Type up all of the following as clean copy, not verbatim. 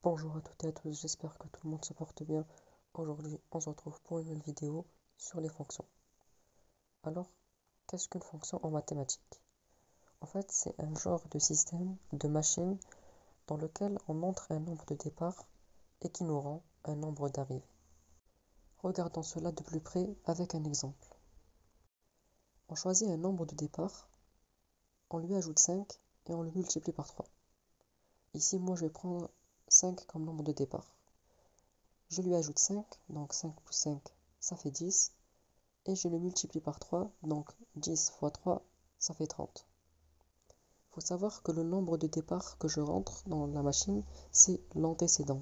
Bonjour à toutes et à tous, j'espère que tout le monde se porte bien. Aujourd'hui, on se retrouve pour une nouvelle vidéo sur les fonctions. Alors, qu'est-ce qu'une fonction en mathématiques? En fait, c'est un genre de système, de machine, dans lequel on entre un nombre de départ et qui nous rend un nombre d'arrivée. Regardons cela de plus près avec un exemple. On choisit un nombre de départ, on lui ajoute 5 et on le multiplie par 3. Ici, moi, je vais prendre 5 comme nombre de départ. Je lui ajoute 5, donc 5 plus 5, ça fait 10. Et je le multiplie par 3, donc 10 fois 3, ça fait 30. Il faut savoir que le nombre de départ que je rentre dans la machine, c'est l'antécédent.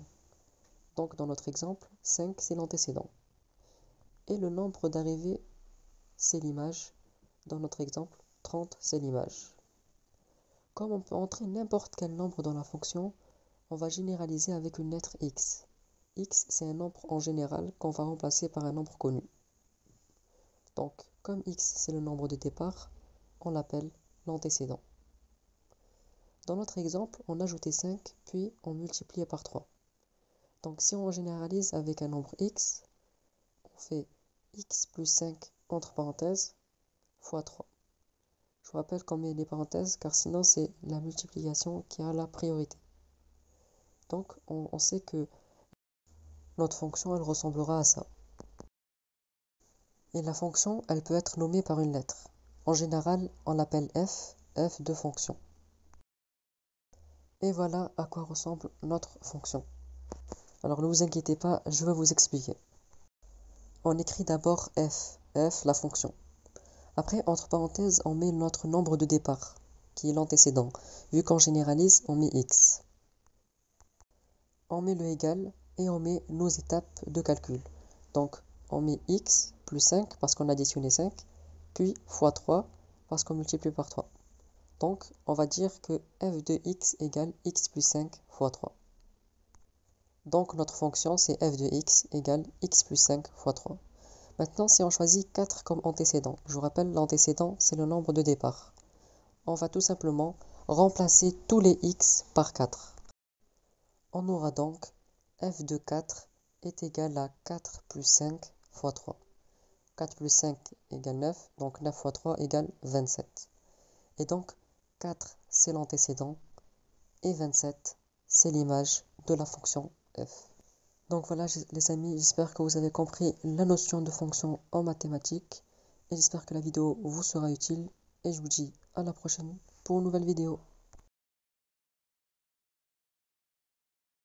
Donc dans notre exemple, 5, c'est l'antécédent. Et le nombre d'arrivées, c'est l'image. Dans notre exemple, 30, c'est l'image. Comme on peut entrer n'importe quel nombre dans la fonction, on va généraliser avec une lettre x. X, c'est un nombre en général qu'on va remplacer par un nombre connu. Donc, comme x, c'est le nombre de départ, on l'appelle l'antécédent. Dans notre exemple, on ajoutait 5, puis on multipliait par 3. Donc, si on généralise avec un nombre x, on fait x plus 5 entre parenthèses fois 3. Je vous rappelle qu'on met les parenthèses, car sinon c'est la multiplication qui a la priorité. Donc, on sait que notre fonction, elle ressemblera à ça. Et la fonction, elle peut être nommée par une lettre. En général, on l'appelle f de fonction. Et voilà à quoi ressemble notre fonction. Alors ne vous inquiétez pas, je vais vous expliquer. On écrit d'abord f la fonction. Après, entre parenthèses, on met notre nombre de départ, qui est l'antécédent. Vu qu'on généralise, on met x. On met le égal et on met nos étapes de calcul. Donc, on met x plus 5 parce qu'on a additionné 5, puis fois 3 parce qu'on multiplie par 3. Donc, on va dire que f de x égale x plus 5 fois 3. Donc, notre fonction, c'est f de x égale x plus 5 fois 3. Maintenant, si on choisit 4 comme antécédent, je vous rappelle, l'antécédent, c'est le nombre de départ. On va tout simplement remplacer tous les x par 4. On aura donc f de 4 est égal à 4 plus 5 fois 3. 4 plus 5 égale 9, donc 9 fois 3 égale 27. Et donc, 4, c'est l'antécédent, et 27, c'est l'image de la fonction f. Donc voilà les amis, j'espère que vous avez compris la notion de fonction en mathématiques et j'espère que la vidéo vous sera utile et je vous dis à la prochaine pour une nouvelle vidéo.